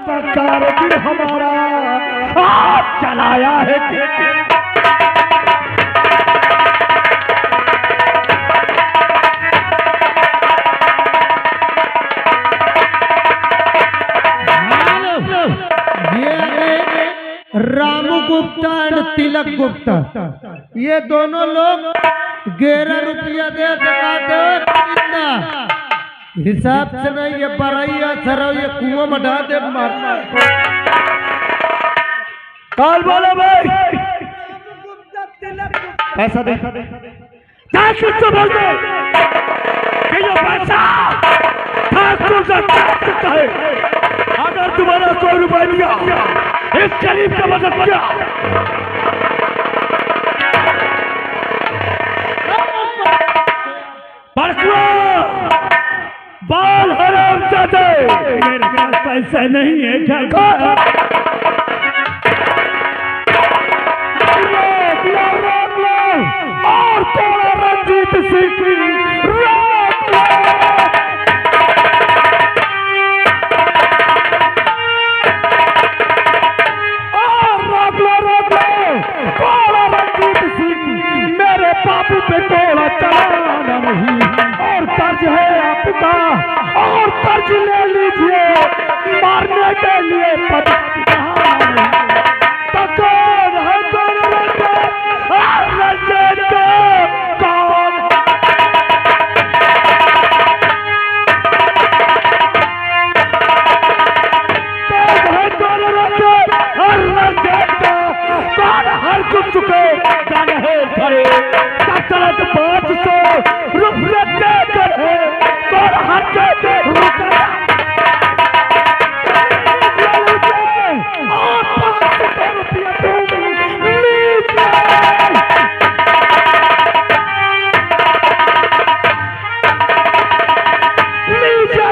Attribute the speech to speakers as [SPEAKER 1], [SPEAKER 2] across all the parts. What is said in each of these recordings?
[SPEAKER 1] कारगिल हमारा आज चलाया है
[SPEAKER 2] रामू गुप्ता एंड तिलक गुप्ता, ये दोनों लोग 11 रुपया दे दिखाते हो। हिसाब से नहीं, ये बरैया सरो ये कुआं में डाल दे मार।
[SPEAKER 1] काल बोलो भाई, पैसा दे। क्या किससे बोलते कि ये पैसा ठाकुर से सकता है? अगर तुम्हारा 100 रुपए दिया इस गरीब का मदद किया, बाल हराम जाते। मेरे पास पैसा नहीं है ठाकुर। और तेरा रंजीत सिंह मेरे बाबू पे टोला चलाना नहीं, और कर्ज है आपका, और कर्ज ले लीजिए मारने के लिए। तो कौन है कौन हर कुछ चुके जाने खड़े 500 रुपये देकर है और हर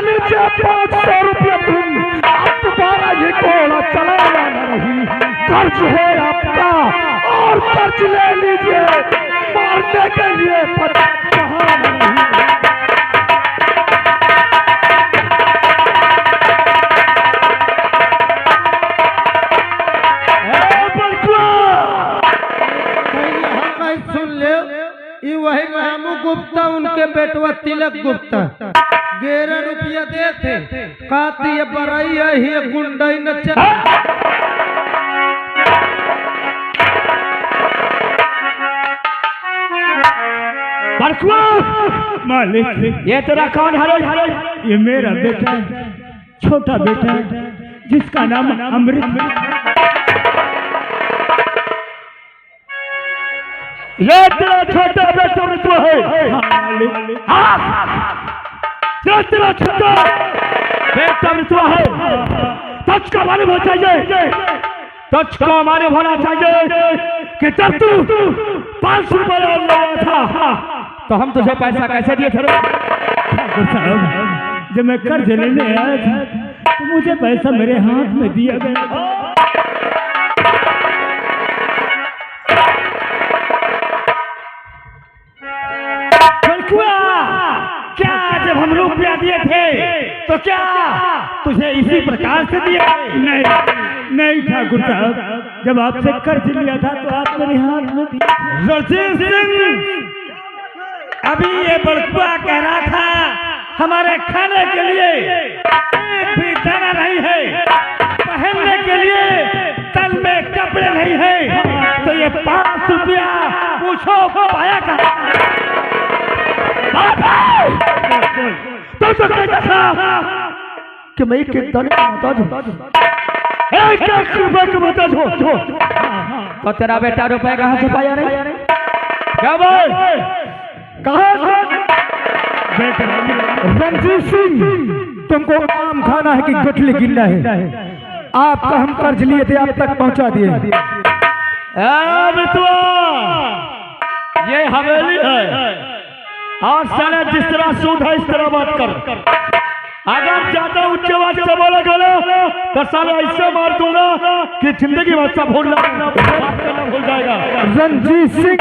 [SPEAKER 1] नीचे 500 रुपये तुम अब दोबारा ये कोड़ा चलाना नहीं। कर्ज है आपका और कर्ज ले लीजिए मारने के लिए।
[SPEAKER 2] सुन ले, ये वही रामू गुप्ता उनके बेटवा तिलक गुप्ता 11 रुपया देते कहती है बरैया ही गुंडई न
[SPEAKER 1] मालिक, ये तेरा कौन है? ये मेरा बेटा है, छोटा बेटा है जिसका नाम अमृत। ये तेरा छोटा बेटा अमृत है। ये तेरा छोटा बेटा अमृत है। तच का मालूम होना चाहिए, तच का मालूम होना चाहिए कि जब तू 500 रुपये लाया था तो हम तुझे पैसा कैसे दिए थे? जब मैं कर्ज लेने आया था तो मुझे पैसा मेरे हाथ में दिया गया। क्या जब हम रुपया दिए थे तो क्या तुझे इसी प्रकार से दिया? नहीं नहीं ठाकुर साहब, जब आपसे कर्ज लिया था तो आप मेरे हाथ में दिए। रंजीत सिंह, अभी ये बड़कुआ कह रहा था हमारे खाने के लिए एक भी दाना नहीं है, पहनने के लिए तन में कपड़े नहीं है, तो ये 5 रुपया पूछो पाया कहाँ? तो कहता था कि मैं एक दाने का मोहताज हूँ, 1 रुपए का मोहताज हूँ। तो तेरा बेटा रुपए कहाँ से पाया? नहीं क्या बोल कहा? रंजीत सिंह, तुमको आम खाना है कि गठली गिनना है? आपका हम कर्ज लिए थे, आप तक पहुंचा दिए। ये हवेली है और साले जिस तरह सूद है इस तरह बात कर। अगर ज्यादा उच्च आवाज से बोला गया तो साले ऐसे मार दूंगा कि जिंदगी में सब भूल जाएगा। रंजीत सिंह,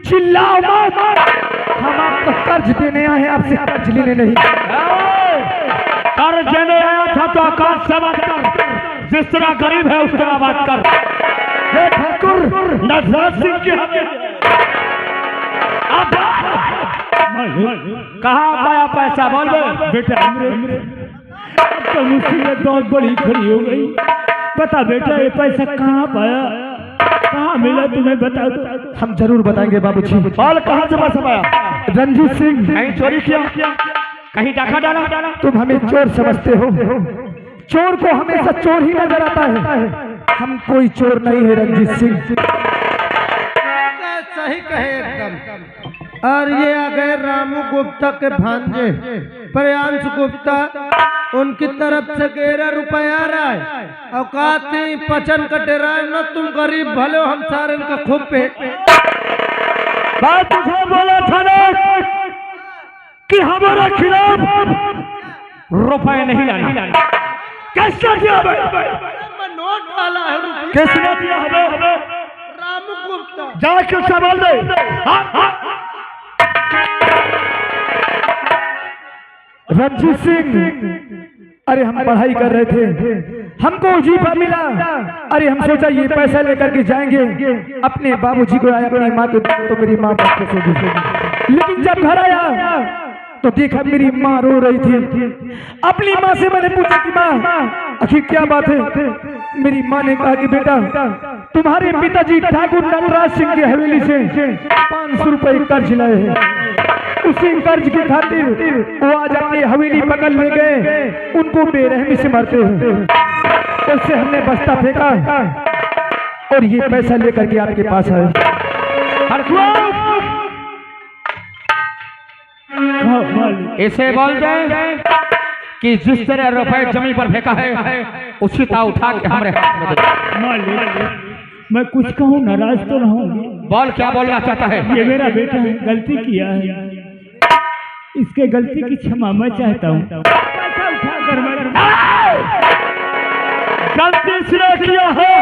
[SPEAKER 1] चिल्लाओ मत, हम आपको कर्ज देने आए हैं, आपसे कर्ज लेने नहीं। कर्ज देने आया था तो आकाश से बात कर। जिस तरह गरीब है उस तरह बात कर। हे ठाकुर नटराज सिंह के कहाँ पाया पैसा बोल बेटा। अब तो मुसीबत बहुत बड़ी खड़ी हो गई। बता बेटा ये पैसा कहाँ पाया, कहाँ मिला तुम्हें बता दो।
[SPEAKER 2] हम जरूर बताएंगे बाबूजी।
[SPEAKER 1] और कहाँ से पैसा पाया?
[SPEAKER 2] रंजीत सिंह,
[SPEAKER 1] कहीं चोरी किया, कहीं डाका डाला?
[SPEAKER 2] तुम हमें चोर समझते हो, चोर को हमेशा चोर ही नजर आता है। हम कोई चोर नहीं है रंजीत सिंह। सही कहे एकदम। और ये आ गए रामू गुप्ता के भांजे प्रियांश गुप्ता, उनकी तरफ से 11 रुपया आ रहा है। औकात नहीं पचन कटे रहा है न, तुम गरीब भले हो, हम सारे का खूब पे।
[SPEAKER 1] बात तुझे बोला था ना कि हमारे खिलाफ रुपए नहीं लाना। कैसे दिया
[SPEAKER 2] नोट वाला है रुपया।
[SPEAKER 1] किसने दिया हमें?
[SPEAKER 2] रामू गुप्ता।
[SPEAKER 1] जाके उससे बोल दे।
[SPEAKER 2] रंजीत सिंह, अरे हम पढ़ाई कर रहे थे, हमको वजीफा मिला। अरे हम सोचा ये पैसा लेकर के जाएंगे अपने बाबूजी को, आया अपनी माँ को, तो मेरी माँ बाप को सोची। लेकिन जब घर आया तो देखा मेरी माँ रो रही थी। अपनी माँ से मैंने पूछा कि माँ आखिर क्या बात है? मेरी माँ ने कहा कि बेटा तुम्हारे पिताजी ठाकुर नटराज सिंह की हवेली से 500 रुपए कर्ज लाए हैं। उसी कर्ज की खातिर वो आज अपनी हवेली पकड़ ले गए, उनको बेरहमी से मारते हैं। उससे हमने बस्ता फेंका और ये पैसा लेकर के आपके पास आए।
[SPEAKER 1] इसे बोल दे कि जिस तरह रुपए जमीन पर फेंका है उसी तरह उठा के हमारे हाथ में दे। मैं कुछ कहूँ नाराज तो ना होंगे? बोल, क्या बोलना चाहता है? ये मेरा बेटा है, गलती किया है, इसके गलती की क्षमा मैं चाहता हूँ। गलती इसने किया है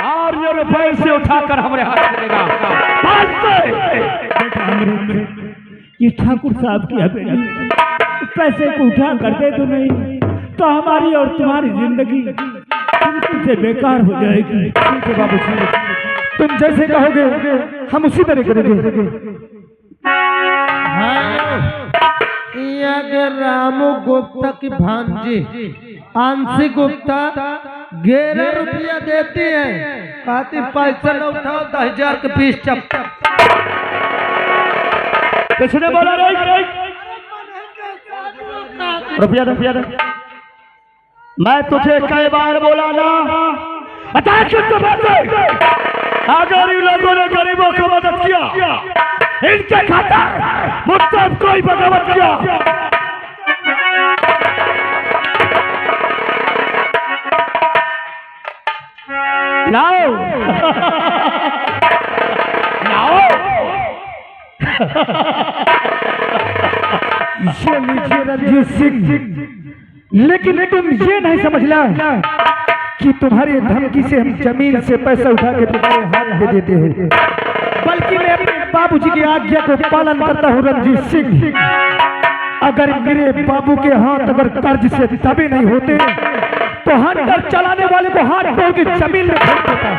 [SPEAKER 1] और ये रुपए से उठाकर हमारे हाथ में देगा। ये ठाकुर साहब की हवेली, पैसे को उठा करते तो नहीं तो हमारी और तुम्हारी जिंदगी बिल्कुल से बेकार हो जाएगी।
[SPEAKER 2] बाबू तुम जैसे कहोगे हम उसी तरह करेंगे। रामू गुप्ता की भांजी आंशी गुप्ता 11 रुपया देती है, कहती पैसा न उठाओ 10,000 के 20 चप्पा।
[SPEAKER 1] किसने बोला रुपया रुपया? मैं तुझे कई बार बोला ना, अगर इन लोगों ने गरीबों को मदद किया, इनके खातिर मुझसे कोई बगावत किया, लाओ लाओ।
[SPEAKER 2] ये लीजिए रंजीत सिंह, लेकिन तुम ये नहीं समझना कि तुम्हारे धमकी से हम जमीन से पैसा उठा के तुम्हारे हाथ में देते हैं, बल्कि मैं अपने बाबूजी की आज्ञा को पालन करता हूँ रंजीत सिंह। अगर मेरे बाबू के हाथ अगर कर्ज से दबे नहीं होते तो हंटर चलाने वाले को हाथ तोड़ के जमीन में फेंक देता।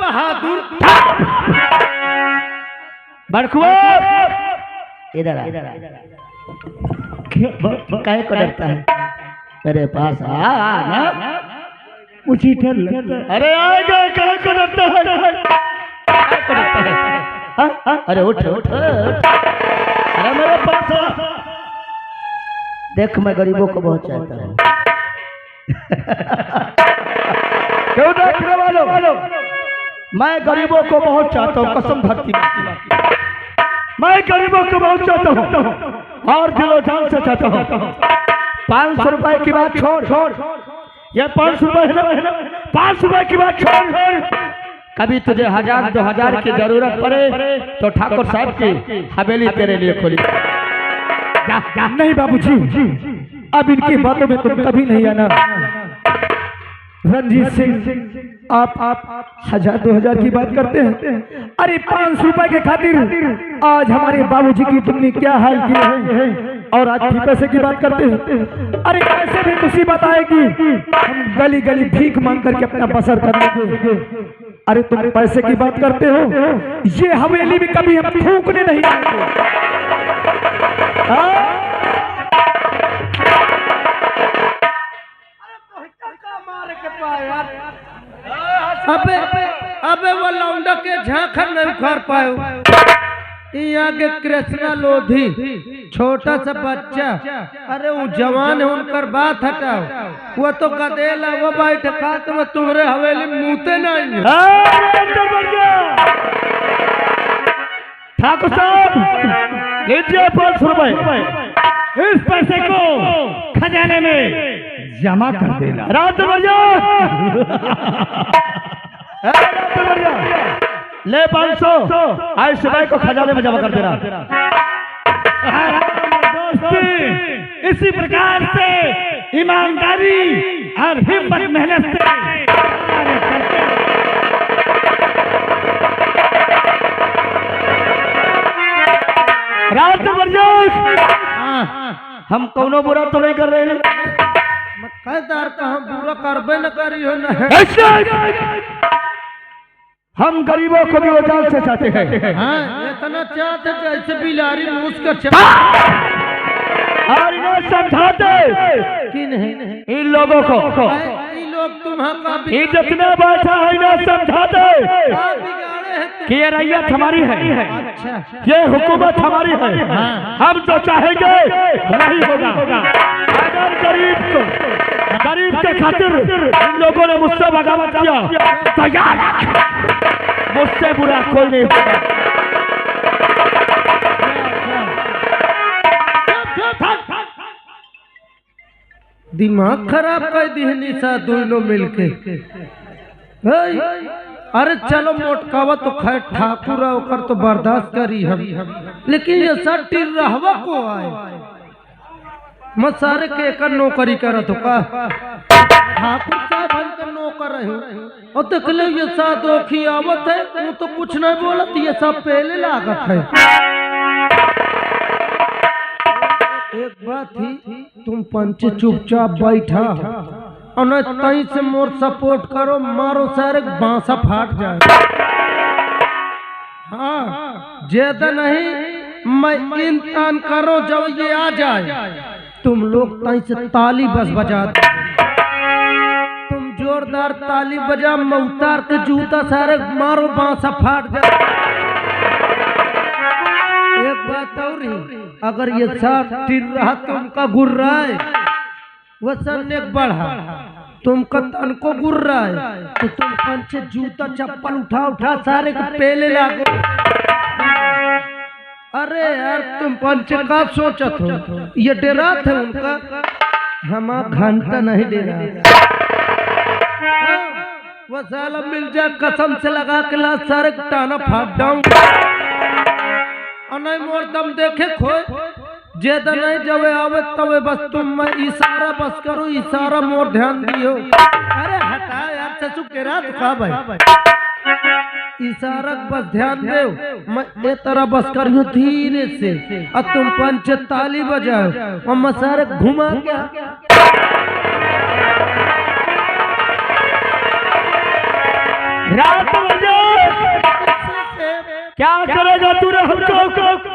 [SPEAKER 2] बहादुर
[SPEAKER 1] इधर क्या को डरता है? मेरे पास आ मुझे डर लगता है। अरे आएगा, क्या को डरता है? अरे उठ उठ, अरे मेरे पास आ। देख मैं गरीबों को बहुत चाहता हूँ। क्यों देखने वालों, मैं गरीबों को बहुत चाहता हूँ, कसम धरती मैं गरीबों को बहुत चाहता हूँ और दिलो जान से चाहता हूँ। 500 रुपए की बात छोड़, ये 500 रुपए है ना, 500 रुपए की बात छोड़। कभी तुझे 1000 2000 की जरूरत पड़े तो ठाकुर साहब की हवेली तेरे लिए खोली।
[SPEAKER 2] नहीं बाबूजी, अब इनकी बातों में तुम कभी नहीं आना।
[SPEAKER 1] रणजीत सिंह, आप 1000-2000 की बात करते हैं। अरे 500 रुपए के खातिर आज हमारे बाबूजी की तुमने क्या हाल किए हैं, और आज भी पैसे की बात करते हैं। अरे कैसे भी मुसीबत आएगी, हम गली गली भीख मांग करके अपना बसर कर लेंगे। अरे तुम पैसे की बात करते हो, ये हवेली में कभी हम थूकने नहीं आएंगे।
[SPEAKER 2] अबे अबे वो लौंडा के झांखर नहीं उखाड़ पायो। यहाँ के कृष्णा लोधी छोटा सा बच्चा, अरे वो जवान है, उनकर बात हटाओ। वो तो गदेला, वो बैठ खा तो तुम्हारे हवेली मुँहते नहीं।
[SPEAKER 1] ठाकुर साहब लीजिए 500 रुपए, इस पैसे को खजाने में जमा कर देना। रात ले 500 आज सुबह को खजाने में जमा कर देना। दोस्ती इसी प्रकार से ईमानदारी और हिम्मत मेहनत से रात हम कौनो बुरा तो नहीं कर रहे हैं।
[SPEAKER 2] मक्कादार का हम बुरा करबे न करी हो न।
[SPEAKER 1] हम गरीबों को भी वो जान से चाहते हैं।
[SPEAKER 2] हाँ, इतना चाहते जैसे बिलारी मूस कर
[SPEAKER 1] और इन्हें समझाते
[SPEAKER 2] कि नहीं
[SPEAKER 1] इन लोगों को,
[SPEAKER 2] ये लोग तुम्हारा
[SPEAKER 1] ये जितना बैठा है इन्हें समझाते कि ये रैयत हमारी है, ये हुकूमत हमारी है, हम जो चाहेंगे वही होगा। अगर गरीब के खातिर इन लोगों ने मुझसे बगावत किया तो याद मुझसे बुरा कोई नहीं होगा।
[SPEAKER 2] दिमाग खराब कर दी निशा दोनों मिलके। अरे चलो मोटकावा तो खैर ठाकुर ओकर तो बर्दाश्त करी हम, लेकिन ये सट्टी रहवा को आए मसारे के एक नौकरी करत हो का ठाकुर साहब बनकर नौकर रहे और देख ले ये सादोखी आवत है, वो तो कुछ नहीं बोलत, ये सब पहले लागत है। एक बात ही, तुम पंच चुपचाप बैठा और न तई से मोर सपोर्ट करो, मारो सारे बांसा फाट जाए। हाँ ज्यादा नहीं, मैं इंतजार करो जब ये आ जाए तुम लोग तई से ताली बस बजा दो। तुम जोरदार ताली बजा, मैं उतार के जूता सारे मारो बांसा फाट जाए। एक बात और ही, अगर ये साथ टिर रहा तुमका गुर रहा है, वसन एक बढ़ा तुमका तन को गुर रहा है तो तुम पंचे जूता चप्पल उठा उठा सारे के पेले लागो। अरे यार तुम पंचे का सोचत हो, ये डरा थे उनका, हम घंटा नहीं डरा। वो साला मिल जा कसम से लगा के ला सारे टाना फाट डाऊं और नहीं मोर दम देखे खोए ज्यादा नहीं जब आवे तब बस तुम मैं इशारा बस करो, इशारा मोर ध्यान दियो। अरे हटा यार ससु के रात का भाई, इशारा बस ध्यान दो, मैं ये तरह बस करियो धीरे से और तुम पंच ताली बजाओ और मैं सारे घुमा क्या
[SPEAKER 1] रात क्या करेगा तूने हमको?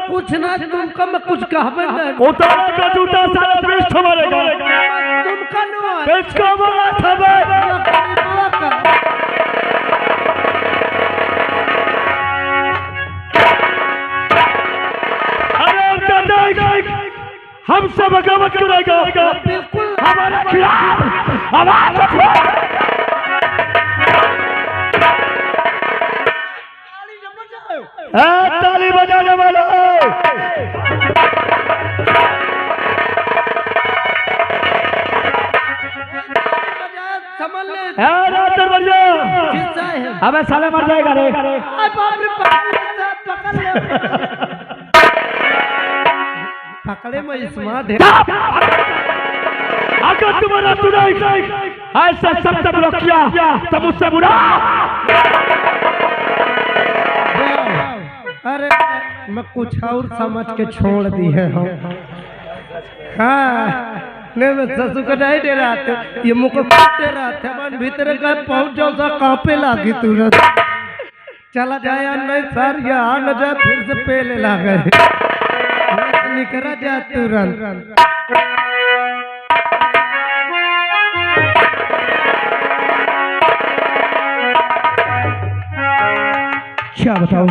[SPEAKER 2] कुछ ना तुमका मैं कुछ कहबे नहीं।
[SPEAKER 1] उतारा का जूता सारा पीठ मारेगा
[SPEAKER 2] तुमका नो
[SPEAKER 1] किसको बोला था मैं? अरे हमसे बगावत करेगा,
[SPEAKER 2] बिल्कुल
[SPEAKER 1] हमारे खिलाफ आवाज उठाओ। ताली बजाने वाला
[SPEAKER 2] समझ ले,
[SPEAKER 1] अबे साले मर जाएगा रे।
[SPEAKER 2] पकड़े में स्मार्ट है।
[SPEAKER 1] अगर तुम्हारा ऐसा सब जब लोग किया तब मुझसे बुरा।
[SPEAKER 2] अरे मैं कुछ और समझ के छोड़ दी है हम। हाँ नहीं मैं ससुर को नहीं दे रहा था, ये मुझको दे रहा था। मन भीतर का पहुंच जाओ सा कांपे लागी तुरंत। चला जाए या नहीं सर, ये आ न जाए फिर से पहले लागे निकला जाए तुरंत।
[SPEAKER 1] क्या बताऊं,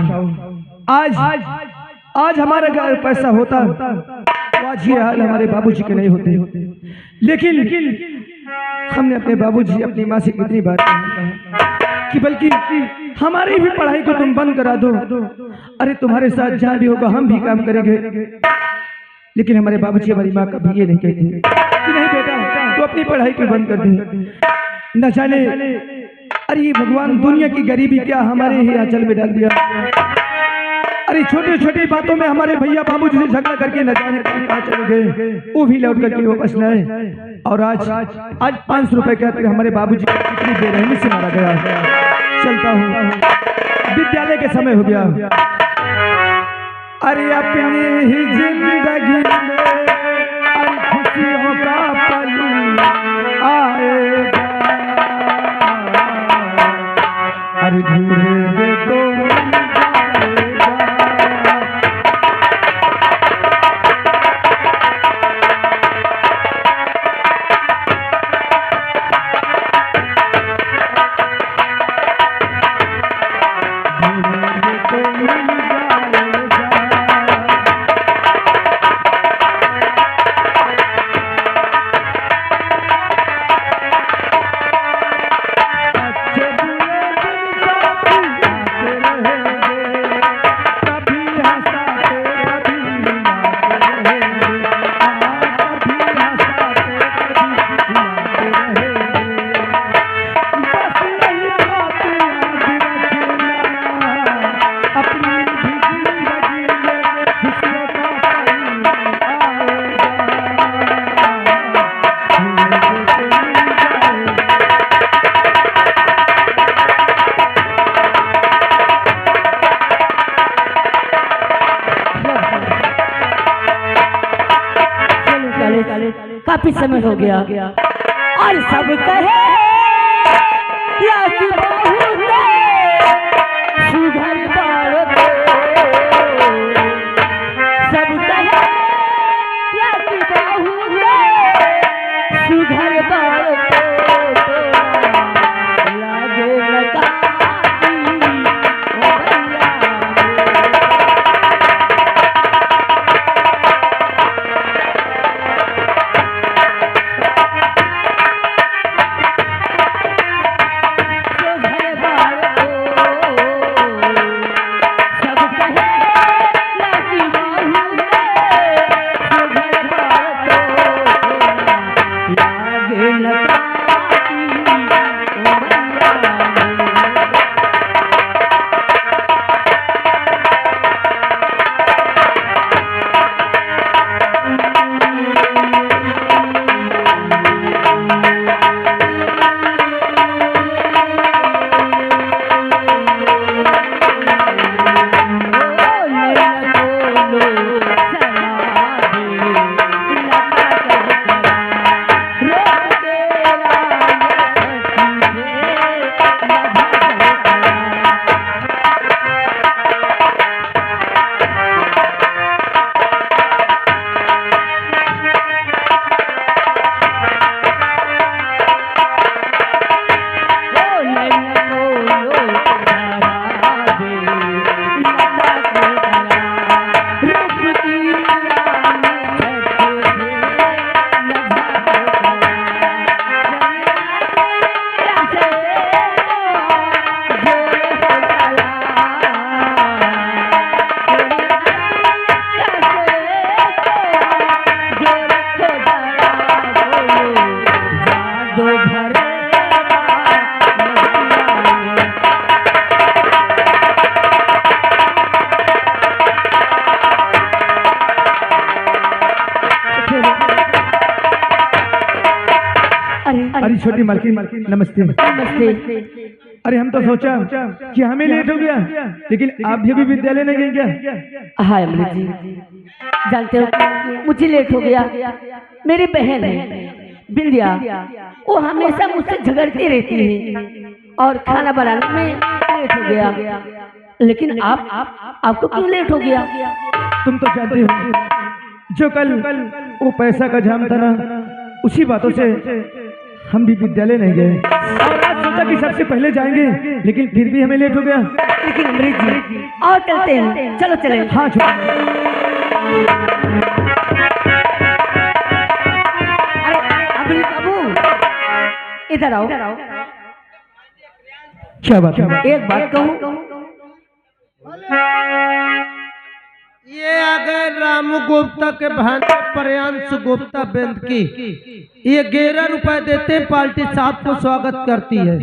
[SPEAKER 1] आज हमारे घर पैसा होता तो आज ये हाल हमारे बाबूजी के नहीं होते। लेकिन हमने अपने बाबूजी अपनी माँ से कितनी बार कहा कि बल्कि हमारी भी पढ़ाई को तुम बंद करा दो, अरे तुम्हारे साथ जहाँ भी होगा हम भी काम करेंगे। लेकिन हमारे बाबूजी हमारी माँ कभी ये नहीं कहती कि नहीं बेटा तू अपनी पढ़ाई को बंद कर दे। न जाने अरे ये भगवान दुनिया की गरीबी क्या हमारे ही आंचल में डाल दिया। अरे छोटी छोटी बातों में हमारे भैया बाबूजी से झगड़ा करके न जाने कहाँ चले गए, वो भी लौट करके वापस न आए। और आज 500 रुपए कहते हमारे बाबूजी को कितनी बेरहमी से मारा गया। चलता हूँ, विद्यालय के समय हो गया। अरे अपनी ही जिंदगी में खुशियों का पल आएगा, अरे ढूंढेंगे तो
[SPEAKER 3] काफी समय हो गया और सब कहे या कि बहू ने सुधर बार दे, सब कहे या कि बहू ने सुधर बार दे, लागे लगा
[SPEAKER 1] अरे छोटी मालकिन नमस्ते।
[SPEAKER 3] नमस्ते।
[SPEAKER 1] अरे हम तो सोचा कि हमें लेट हो गया, लेकिन आप भी विद्यालय नहीं गए क्या?
[SPEAKER 3] हाय अमृत जी, जानते हो मुझे लेट हो गया। मेरी बहन है बिंदिया, वो हमेशा मुझसे झगड़ती रहती है और खाना बनाने में लेट हो गया। लेकिन आपको क्यों लेट हो गया?
[SPEAKER 1] तुम तो जानते हो जो कल वो पैसा का जाम था ना, उसी बातों से हम भी विद्यालय नहीं गए और आज सोचा कि सबसे पहले जाएंगे, लेकिन फिर भी हमें लेट हो गया।
[SPEAKER 3] लेकिन अमृत जी और चलते हैं, चलो चले।
[SPEAKER 1] हाँ छोटी।
[SPEAKER 3] अरे अमृत बाबू इधर आओ।
[SPEAKER 1] क्या बात है?
[SPEAKER 3] एक बात कहूँ,
[SPEAKER 2] ये आ गए रामू गुप्ता के भांजे प्रियांशु गुप्ता बेंद की। ये 11 रुपए देते हैं, पार्टी साहब को स्वागत करती है।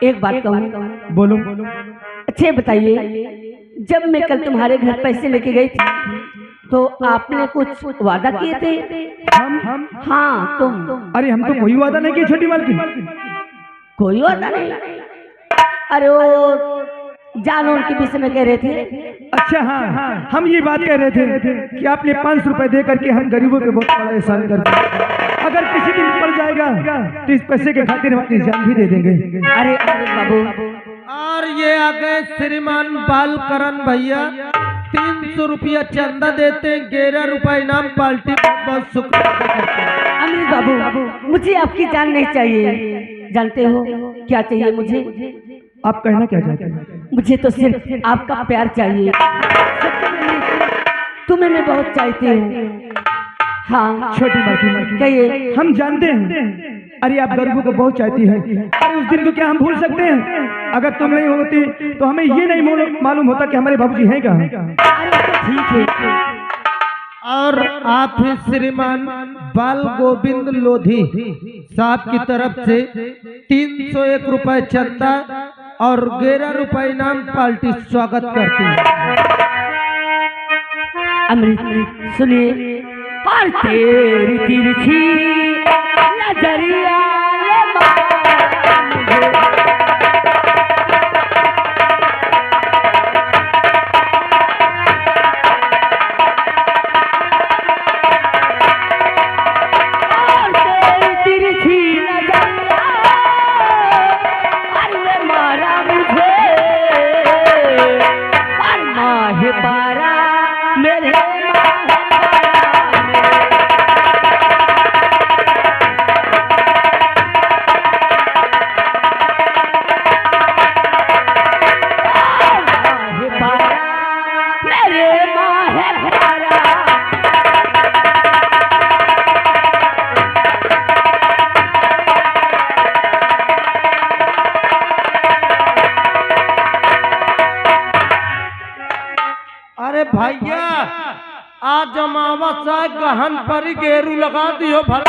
[SPEAKER 3] एक बात कहूँ,
[SPEAKER 1] बोलो।
[SPEAKER 3] अच्छे बताइए, जब मैं कल तुम्हारे घर पैसे लेके गई थी तो आपने कुछ वादा किए थे?
[SPEAKER 1] हम
[SPEAKER 3] हाँ तुम।
[SPEAKER 1] अरे हम तो कोई वादा नहीं किया छोटी मालकिन।
[SPEAKER 3] कोई वादा नहीं? अरे वो जानवर के विषय में कह रहे थे।
[SPEAKER 1] अच्छा हाँ, हम ये बात कह रहे थे कि आपने 500 रुपए दे करके हम गरीबों के बहुत बड़ा एहसान कर दिया। अगर किसी दिन पड़ जाएगा तो इस पैसे के खातिर हम अपनी जान भी दे देंगे।
[SPEAKER 3] अरे अमृत बाबू,
[SPEAKER 2] और ये आ गए श्रीमान बालकरण भैया, 300 रुपया चंदा देते हैं, 11 रुपए इनाम, पार्टी बहुत शुक्रिया करते हैं।
[SPEAKER 3] अमृत बाबू मुझे आपकी जान नहीं चाहिए। जानते हो क्या चाहिए मुझे?
[SPEAKER 1] आप कहना क्या चाहते हैं?
[SPEAKER 3] मुझे तो सिर्फ आपका प्यार चाहिए। तुम्हें मैं बहुत चाहती हूँ। हाँ
[SPEAKER 1] छोटी मालकिन
[SPEAKER 3] कहिए।
[SPEAKER 1] हम जानते हैं, अरे आप गरीबों को बहुत चाहती हैं। अरे उस दिन को क्या हम भूल सकते हैं? अगर तुम नहीं होती तो हमें ये नहीं मालूम होता कि हमारे बाबूजी हैं कहाँ।
[SPEAKER 3] अरे तो ठीक है।
[SPEAKER 2] और आप ही श्रीमान बाल गोविंद लोधी साहब की तरफ से 301 रुपए चंदा और 11 रुपए इनाम, पार्टी स्वागत करती है।
[SPEAKER 3] अमृत सुनिए। और तेरी तिरछी नजरिया ये मारा मुझे। और तेरी तिरछी नजरिया अरे मारा मुझे। और माहे पारा मेरे
[SPEAKER 2] अरे भैया आज अमावस्या गहन पर गेरू लगा दियो भर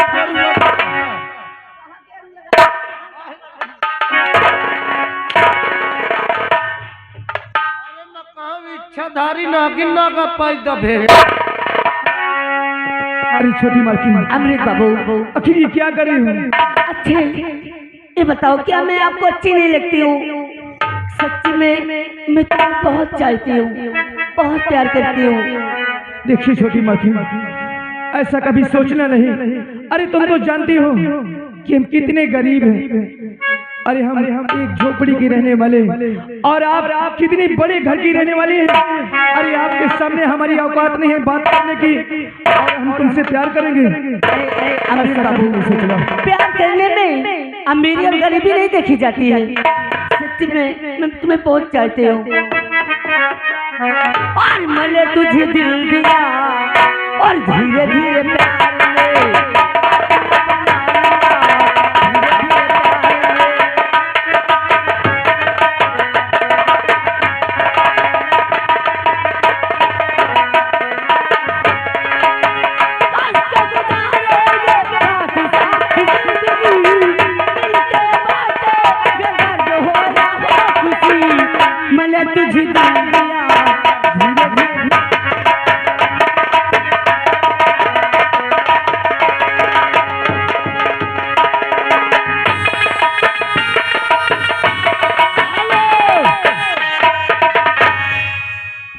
[SPEAKER 2] इच्छाधारी नागिन नागा पैदा भेड़।
[SPEAKER 1] अरे छोटी मालकिन
[SPEAKER 3] अमृत बाबू
[SPEAKER 1] आखिर ये क्या कर रही हूँ?
[SPEAKER 3] अच्छे ये बताओ, क्या मैं आपको अच्छी नहीं लगती हूँ? सच्ची में मैं तुम्हें बहुत चाहती हूँ, बहुत प्यार करती हूँ।
[SPEAKER 1] देखिए छोटी मालकिन, ऐसा कभी सोचना नहीं। अरे तुम तो जानती हो कि हम कितने गरीब हैं। अरे हम एक झोपड़ी की रहने वाले और आप कितने बड़े घर की रहने वाली हैं। अरे आपके सामने हमारी औकात नहीं है बात करने की, और हम तुमसे प्यार करेंगे।
[SPEAKER 3] अमृत बाबू, प्यार करने में अमीरी और गरीबी नहीं देखी जाती है। सच्ची में मैं तुम्हें बहुत चाहती हूँ और मैंने तुझे दिल दिया और धीरे धीरे प्यार में